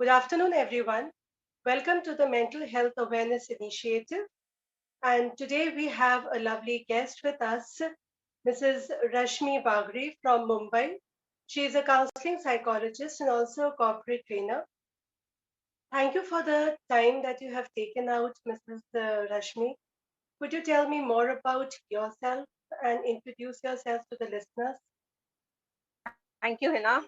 Good afternoon, everyone. Welcome to the Mental Health Awareness Initiative. And today we have a lovely guest with us, Mrs. Rashmi Bagri from Mumbai. She is a counseling psychologist and also a corporate trainer. Thank you for the time that you have taken out, Mrs. Rashmi. Could you tell me more about yourself and introduce yourself to the listeners? Thank you, Hina.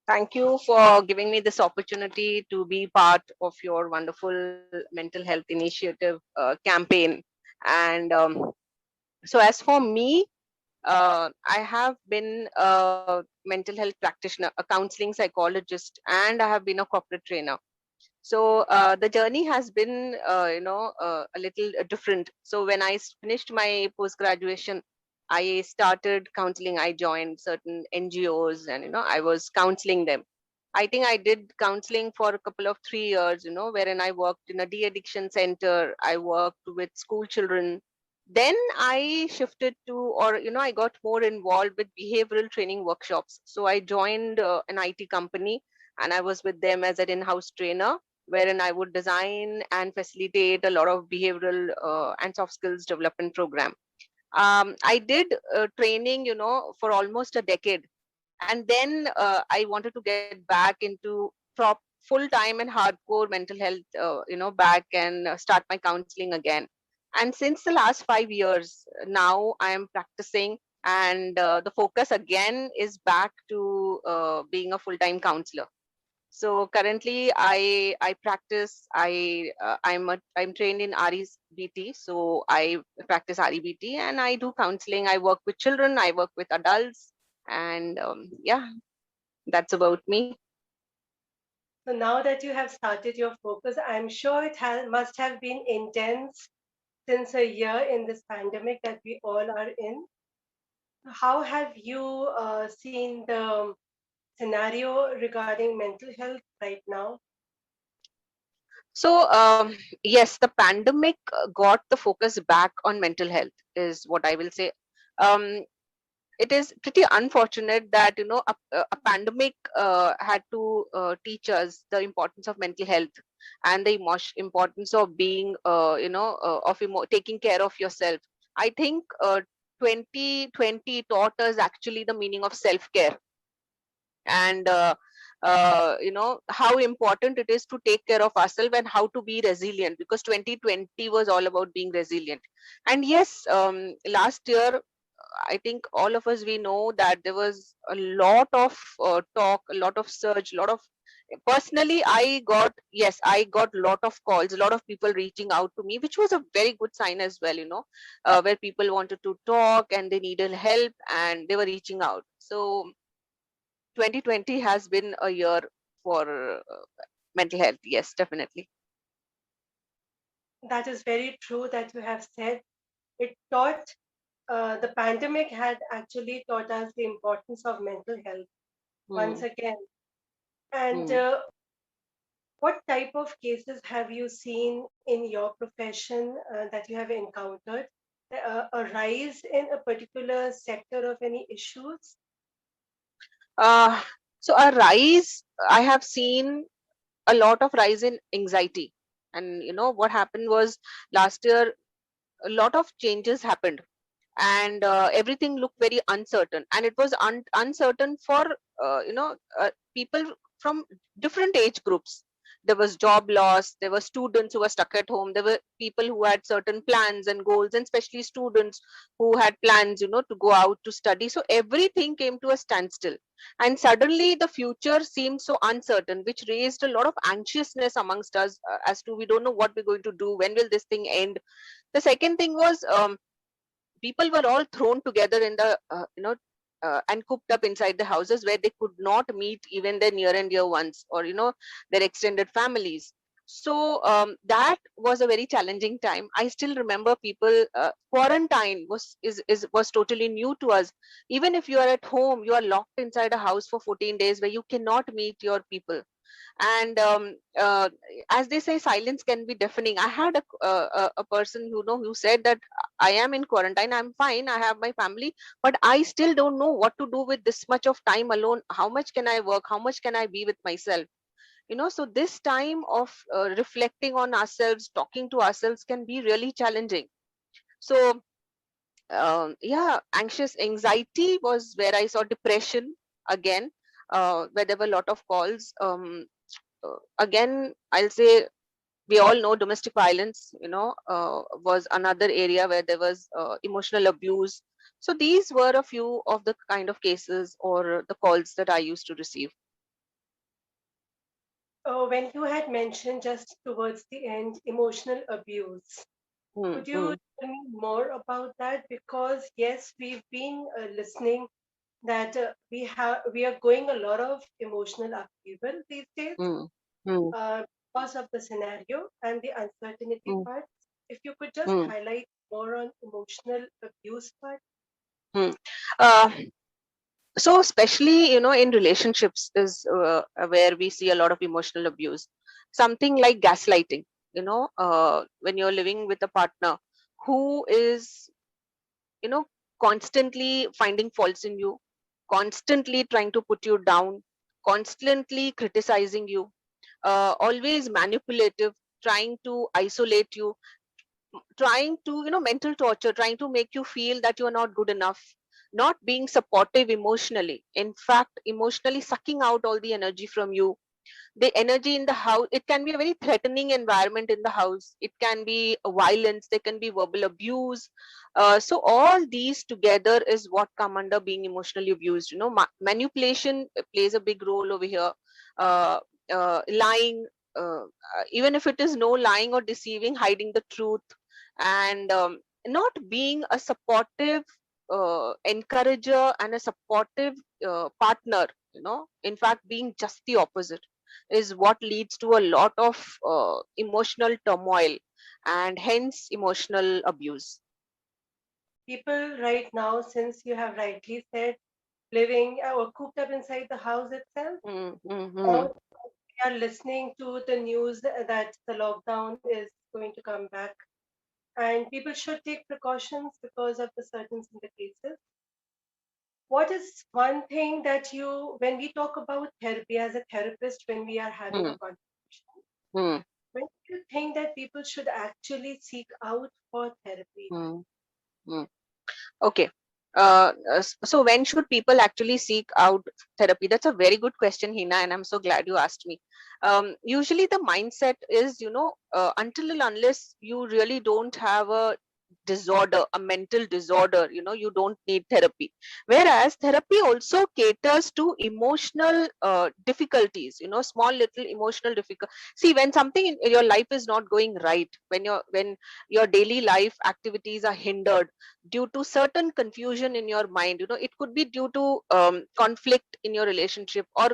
Thank you for giving me this opportunity to be part of your wonderful mental health initiative campaign. And so, as for me, I have been a mental health practitioner, a counseling psychologist, and I have been a corporate trainer. So the journey has been, a little different. So when I finished my post graduation, I started counseling. I joined certain NGOs, and I was counseling them. I think I did counseling for a couple of 3 years, wherein I worked in a de-addiction center. I worked with school children. Then I shifted to, or I got more involved with behavioral training workshops. So I joined an IT company, and I was with them as an in-house trainer, wherein I would design and facilitate a lot of behavioral and soft skills development program. I did training, for almost a decade, and then I wanted to get back into full time and hardcore mental health, back and start my counseling again. And since the last 5 years, now I am practicing, and the focus again is back to being a full time counselor. So currently, I practice. I'm trained in RECBT, so I practice REBT, and I do counseling. I work with children. I work with adults, and yeah, that's about me. So now that you have started your focus, I'm sure must have been intense since a year in this pandemic that we all are in. How have you seen the scenario regarding mental health right now? So yes, the pandemic got the focus back on mental health, is what I will say. Um, it is pretty unfortunate that a pandemic had to teach us the importance of mental health and the importance of being taking care of yourself. I think 2020 taught us actually the meaning of self care, and how important it is to take care of ourselves and how to be resilient, because 2020 was all about being resilient. And yes, last year, I think all of us, we know that there was a lot of talk, a lot of search, a lot of, personally I got a lot of calls, a lot of people reaching out to me, which was a very good sign as well, where people wanted to talk and they needed help and they were reaching out. So 2020 has been a year for mental health. Yes, definitely. That is very true that you have said. It taught, the pandemic had actually taught us the importance of mental health once Hmm. again. And Hmm. what type of cases have you seen in your profession that you have encountered? A rise in a particular sector of any issues? Uh, so a rise, I have seen a lot of rise in anxiety. And what happened was, last year a lot of changes happened, and everything looked very uncertain, and it was uncertain for people from different age groups. There was job loss, there were students who were stuck at home, there were people who had certain plans and goals, and especially students who had plans, to go out to study. So everything came to a standstill, and suddenly the future seemed so uncertain, which raised a lot of anxiousness amongst us, as to we don't know what we're going to do, when will this thing end. The second thing was, people were all thrown together in the and cooped up inside the houses, where they could not meet even their near and dear ones, or their extended families. So that was a very challenging time. I still remember people, quarantine was totally new to us. Even if you are at home, you are locked inside a house for 14 days, where you cannot meet your people. And as they say, silence can be deafening. I had a person who said that I am in quarantine, I'm fine, I have my family, but I still don't know what to do with this much of time alone. How much can I work, how much can I be with myself? So this time of reflecting on ourselves, talking to ourselves can be really challenging. So yeah, anxious anxiety was where I saw depression again, where there were a lot of calls. Again, I'll say we all know domestic violence, was another area where there was emotional abuse. So these were a few of the kind of cases or the calls that I used to receive. When you had mentioned just towards the end emotional abuse, Hmm, could you hmm, tell me more about that? Because yes, we've been listening that we are going a lot of emotional upheaval these days hmm, hmm, because of the scenario and the uncertainty hmm, part. If you could just hmm, highlight more on emotional abuse part. hmm. Uh, so especially in relationships is where we see a lot of emotional abuse. Something like gaslighting. When you're living with a partner who is you know constantly finding faults in you, constantly trying to put you down, constantly criticizing you, always manipulative, trying to isolate you, trying to mental torture, trying to make you feel that you are not good enough, not being supportive emotionally, in fact emotionally sucking out all the energy from you. The energy in the house, it can be a very threatening environment in the house, it can be violence, there can be verbal abuse. So all these together is what come under being emotionally abused. Manipulation plays a big role over here. uh, Lying, even if it is no lying or deceiving, hiding the truth, and not being a supportive encourager and a supportive partner. In fact being just the opposite is what leads to a lot of emotional turmoil and hence emotional abuse. People right now, since you have rightly said, living or cooped up inside the house itself, Mm, mm, or mm, we are listening to the news that the lockdown is going to come back, and people should take precautions because of the certain in the cases. What is one thing that you, when we talk about therapy as a therapist, when we are having a mm, conversation, mm, when do you think that people should actually seek out for therapy? mm, mm. Okay. So when should people actually seek out therapy? That's a very good question, Hina, and I'm so glad you asked me. Usually the mindset is, until and unless you really don't have a disorder, a mental disorder, you don't need therapy. Whereas therapy also caters to emotional difficulties, small little emotional difficult. See, when something in your life is not going right, when your daily life activities are hindered due to certain confusion in your mind, it could be due to conflict in your relationship, or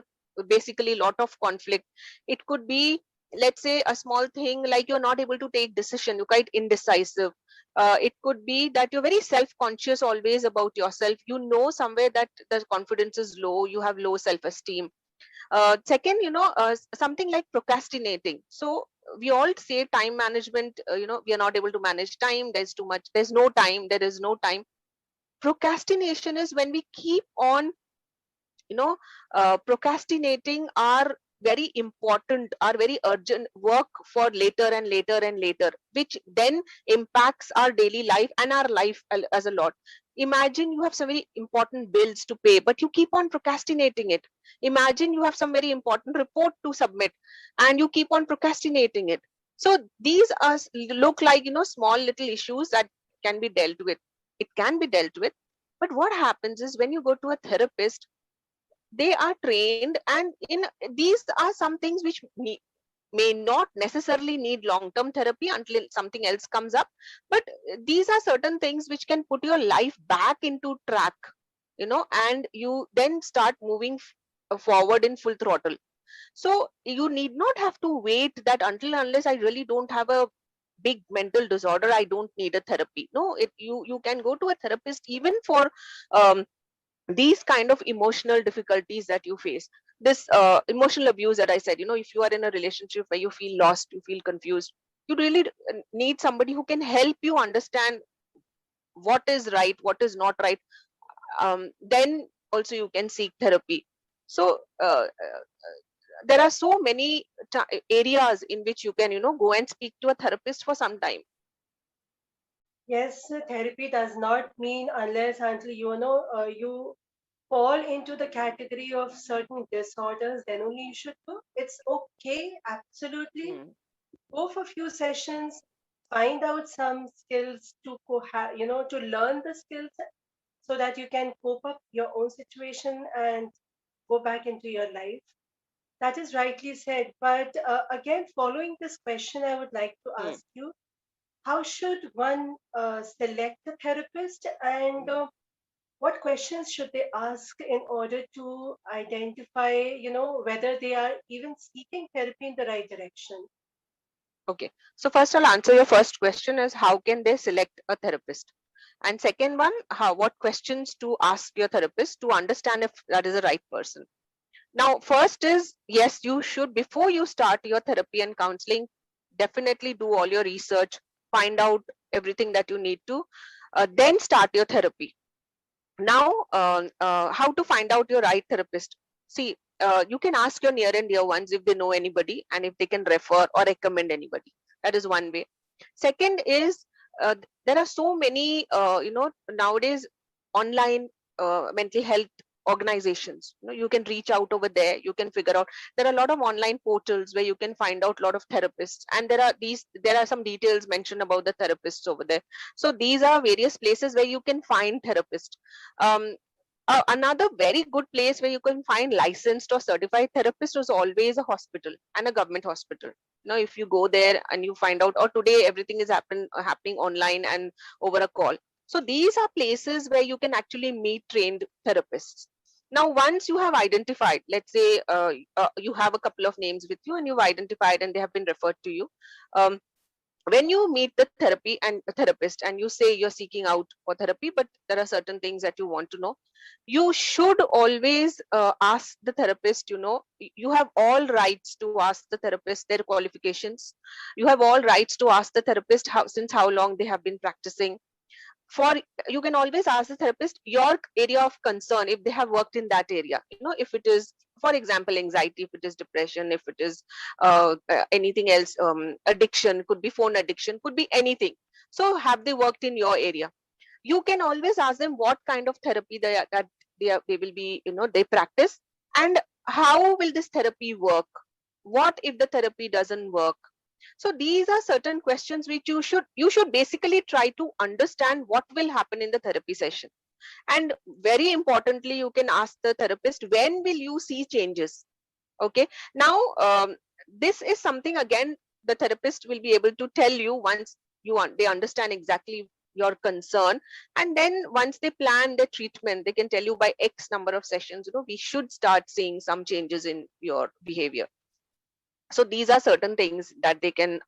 basically lot of conflict. It could be, let's say, a small thing like you're not able to take decision, you're quite indecisive. It could be that you're very self conscious always about yourself, somewhere that the confidence is low, you have low self esteem. Second, something like procrastinating. So we all say time management, we are not able to manage time, there's too much, there's no time, there is no time. Procrastination is when we keep on procrastinating our very important, our very urgent work for later and later and later, which then impacts our daily life and our life as a lot. Imagine you have some very important bills to pay, but you keep on procrastinating it. Imagine you have some very important report to submit and you keep on procrastinating it. So these are look like small little issues that can be dealt with. It can be dealt with. But what happens is when you go to a therapist, they are trained, and in these are some things which may not necessarily need long term therapy until something else comes up. But these are certain things which can put your life back into track, and you then start moving forward in full throttle. So you need not have to wait that until unless I really don't have a big mental disorder, I don't need a therapy. No, you can go to a therapist even for um, these kind of emotional difficulties that you face. This emotional abuse that I said, if you are in a relationship where you feel lost, you feel confused, you really need somebody who can help you understand what is right, what is not right. Then also you can seek therapy. So there are so many areas in which you can, go and speak to a therapist for some time. Yes, therapy does not mean unless until you fall into the category of certain disorders, then only you should go. It's okay, absolutely. Hmm. Go for few sessions, find out some skills to to learn the skills so that you can cope up your own situation and go back into your life. That is rightly said. But again, following this question, I would like to Hmm. ask you, how should one select a therapist, and Hmm. what questions should they ask in order to identify, whether they are even seeking therapy in the right direction? Okay. So first I'll answer your first question is how can they select a therapist? And second one, how what questions to ask your therapist to understand if that is the right person. Now, first is yes, you should before you start your therapy and counseling, definitely do all your research, find out everything that you need to, then start your therapy. Now, how to find out your right therapist? See, you can ask your near and dear ones if they know anybody and if they can refer or recommend anybody. That is one way. Second is there are so many, nowadays online mental health organizations. You can reach out over there. You can figure out. There are a lot of online portals where you can find out a lot of therapists, and there are some details mentioned about the therapists over there. So these are various places where you can find therapists. um, Another very good place where you can find licensed or certified therapists is always a hospital and a government hospital. If you go there and you find out, or today everything is happening online and over a call. So these are places where you can actually meet trained therapists. Now, once you have identified, let's say you have a couple of names with you and you've identified and they have been referred to you. um, when you meet the therapy and a therapist and you say you're seeking out for therapy, but there are certain things that you want to know, you should always ask the therapist. You have all rights to ask the therapist their qualifications. You have all rights to ask the therapist since how long they have been practicing. For You can always ask the therapist your area of concern if they have worked in that area. If it is, for example, anxiety, if it is depression, if it is anything else, addiction, could be phone addiction, could be anything. So have they worked in your area? You can always ask them what kind of therapy they will be, they practice, and how will this therapy work. What if the therapy doesn't work? So these are certain questions which you should basically try to understand what will happen in the therapy session. And very importantly, you can ask the therapist, when will you see changes? Okay. Now, this is something, again, the therapist will be able to tell you once they understand exactly your concern. And then once they plan the treatment, they can tell you by X number of sessions, we should start seeing some changes in your behavior. So these are certain things that they can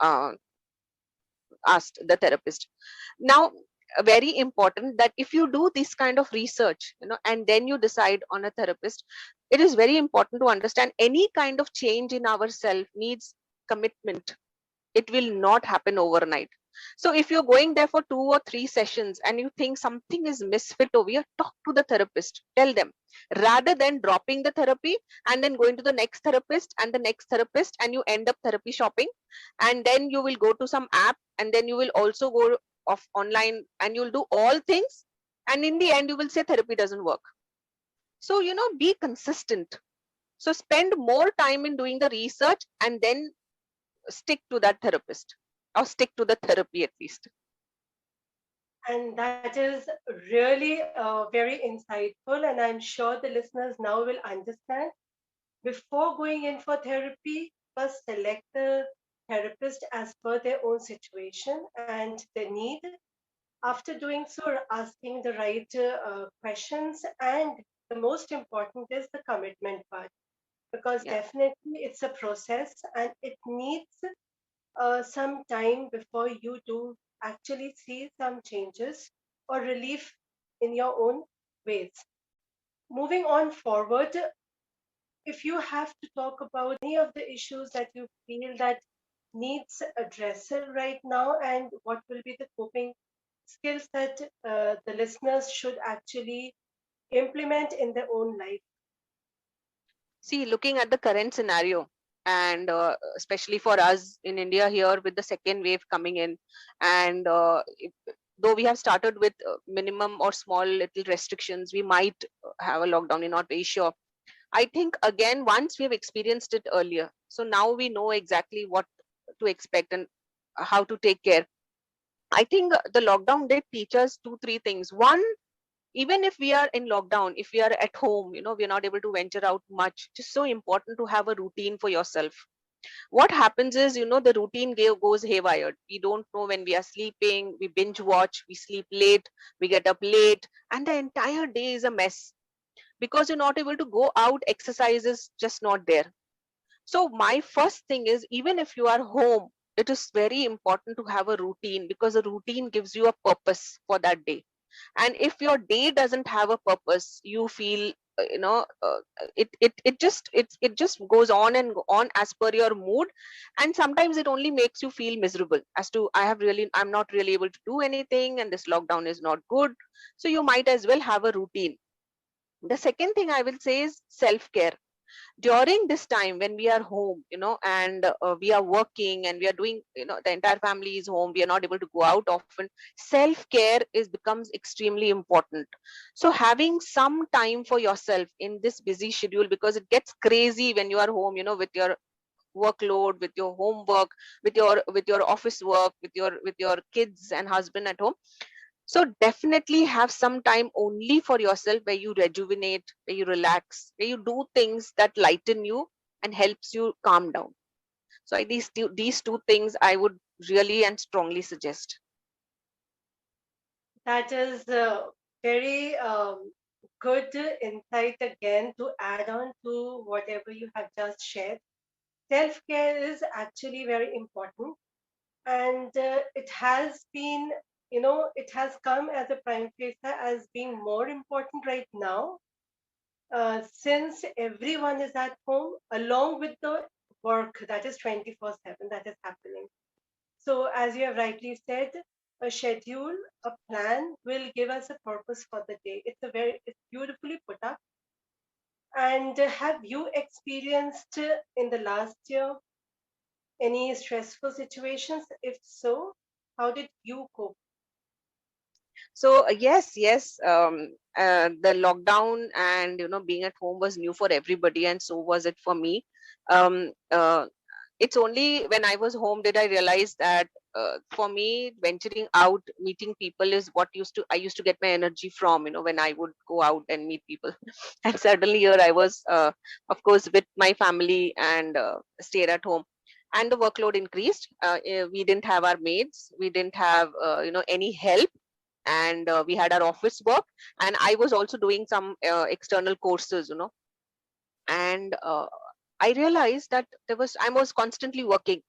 ask the therapist. Now, very important that if you do this kind of research, and then you decide on a therapist, it is very important to understand any kind of change in ourselves needs commitment. It will not happen overnight. So if you're going there for 2 or 3 sessions and you think something is misfit over here, talk to the therapist, tell them, rather than dropping the therapy and then going to the next therapist and the next therapist, and you end up therapy shopping. And then you will go to some app, and then you will also go off online, and you'll do all things, and in the end you will say therapy doesn't work. So be consistent. So spend more time in doing the research and then stick to that therapist, or stick to the therapy at least. And that is really very insightful, and I'm sure the listeners now will understand. Before going in for therapy, first select the therapist as per their own situation and their need. After doing so, asking the right questions, and the most important is the commitment part, because Yeah. definitely it's a process and it needs some time before you do actually see some changes or relief in your own ways. Moving on forward, if you have to talk about any of the issues that you feel that needs addressing right now, and what will be the coping skills that the listeners should actually implement in their own life. See, looking at the current scenario, and especially for us in India here with the second wave coming in, and though we have started with minimum or small little restrictions, we might have a lockdown. We're not very sure. I think again, once we have experienced it earlier, so now we know exactly what to expect and how to take care. I think the lockdown did teach us two, three things. One, even if we are in lockdown, if we are at home, we're not able to venture out much, it's so important to have a routine for yourself. What happens is, the routine goes haywire. We don't know when we are sleeping, we binge watch, we sleep late, we get up late, and the entire day is a mess because you're not able to go out. Exercise is just not there. So my first thing is, even if you are home, it is very important to have a routine, because a routine gives you a purpose for that day. And if your day doesn't have a purpose, you feel it just goes on and on as per your mood. And sometimes it only makes you feel miserable as to, I'm not really able to do anything, and this lockdown is not good. So you might as well have a routine. The second thing I will say is self care. During this time when we are home, and we are working, and we are doing, the entire family is home, we are not able to go out often. Self care is becomes extremely important. So having some time for yourself in this busy schedule, because it gets crazy when you are home, with your workload, with your homework, with your office work, with your kids and husband at home. So definitely have some time only for yourself, where you rejuvenate, where you relax, where you do things that lighten you and helps you calm down. So these two things I would really and strongly suggest. That is very good insight again to add on to whatever you have just shared. Self care is actually very important, and it has been, it has come as a prime facer as being more important right now, since everyone is at home, along with the work that is 24/7 that is happening. So, as you have rightly said, a schedule, a plan will give us a purpose for the day. It's beautifully put up. And have you experienced in the last year any stressful situations? If so, how did you cope? So yes, the lockdown and being at home was new for everybody, and so was it for me. um, uh, it's only when I was home did I realize that, for me, venturing out, meeting people is what I used to get my energy from, when I would go out and meet people. And suddenly here I was, of course, with my family, and stayed at home. And the workload increased. We didn't have our maids, we didn't have any help, and we had our office work, and I was also doing some external courses, and I realized that I was constantly working.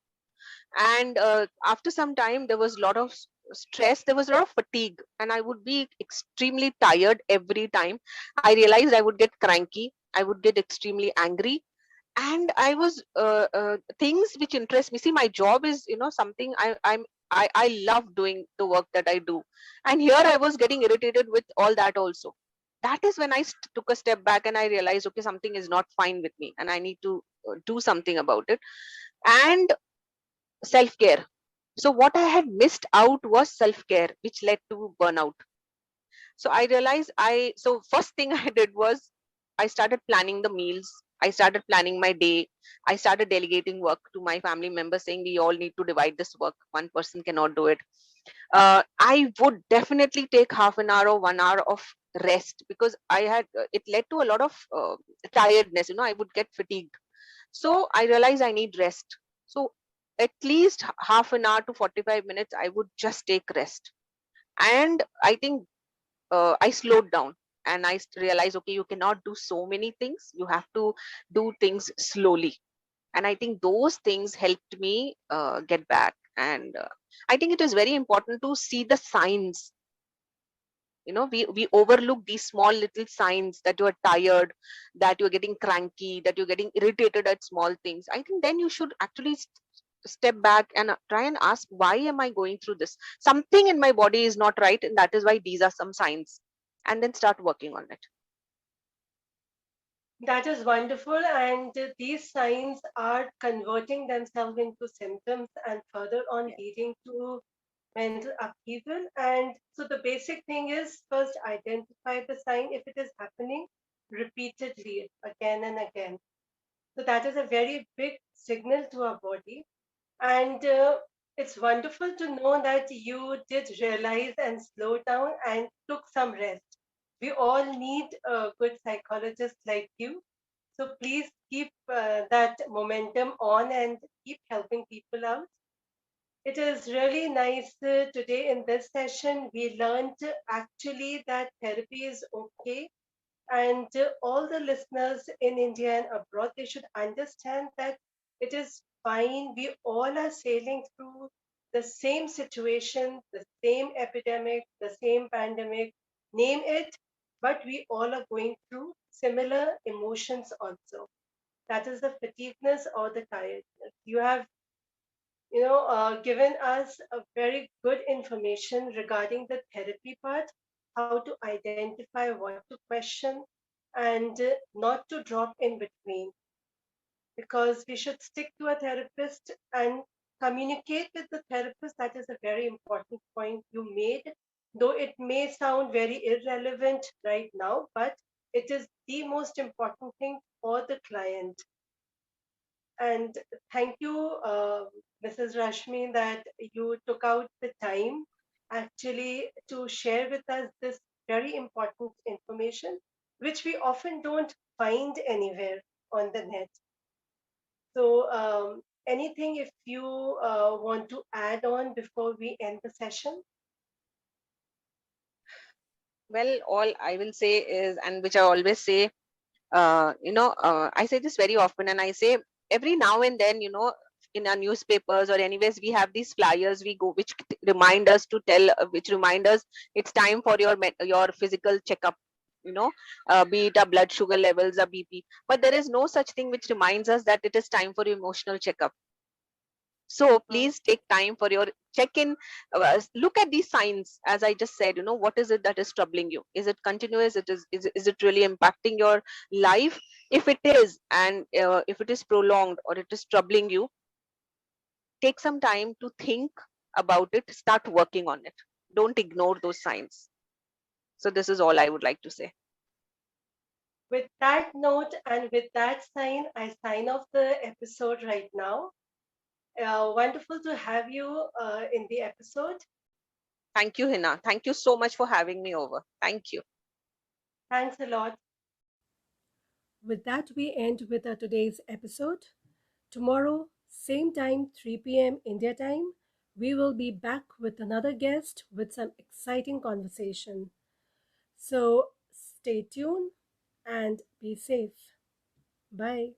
And after some time, there was a lot of stress, there was a lot of fatigue, and I would be extremely tired every time. I realized I would get cranky, I would get extremely angry. And I was things which interest me. See, my job is, something I love doing the work that I do, and here I was getting irritated with all that also. That is when I took a step back, and I realized, okay, something is not fine with me, and I need to do something about it. And self care. So what I had missed out was self care, which led to burnout. So I realized so first thing I did was I started planning the meals. I started planning my day. I started delegating work to my family members, saying we all need to divide this work. One person cannot do it. I would definitely take half an hour or 1 hour of rest, because it led to a lot of tiredness. I would get fatigued. So I realized I need rest. So at least half an hour to 45 minutes, I would just take rest. And I think I slowed down, and I realized, okay, you cannot do so many things. You have to do things slowly. And I think those things helped me get back. And I think it is very important to see the signs. We overlook these small little signs that you are tired, that you're getting cranky, that you're getting irritated at small things. I think then you should actually step back and try and ask, why am I going through this? Something in my body is not right, and that is why these are some signs. And then start working on it. That is wonderful. And these signs are converting themselves into symptoms and further on Yeah. leading to mental upheaval. And so the basic thing is first identify the sign if it is happening repeatedly again and again. So that is a very big signal to our body. And it's wonderful to know that you did realize and slow down and took some rest. We all need a good psychologist like you. So please keep that momentum on and keep helping people out. It is really nice today in this session. We learned actually that therapy is okay, and all the listeners in India and abroad, they should understand that it is fine. We all are sailing through the same situation, the same epidemic, the same pandemic, name it, but we all are going through similar emotions also. That is the fatigueness or the tiredness. You have given us a very good information regarding the therapy part, how to identify what to question, and not to drop in between, because we should stick to a therapist and communicate with the therapist. That is a very important point you made, though it may sound very irrelevant right now, but it is the most important thing for the client. And thank you, Mrs. Rashmi, that you took out the time actually to share with us this very important information, which we often don't find anywhere on the net. So, anything if you want to add on before we end the session? Well, all I will say is, and which I always say, I say this very often, and I say every now and then, in our newspapers or anyways, we have these flyers we go, which remind us to which remind us it's time for your physical checkup. Be it our blood sugar levels, or BP. But there is no such thing which reminds us that it is time for your emotional checkup. So Mm. please take time for your check-in. Look at these signs, as I just said. What is it that is troubling you? Is it continuous? Is it really impacting your life? If it is, and if it is prolonged or it is troubling you, take some time to think about it. Start working on it. Don't ignore those signs. So this is all I would like to say. With that note and with that sign, I sign off the episode right now. Wonderful to have you in the episode. Thank you, Hina. Thank you so much for having me over. Thank you. Thanks a lot. With that, we end with our today's episode. Tomorrow, same time, 3 p.m. India time, we will be back with another guest with some exciting conversation. So stay tuned and be safe. Bye.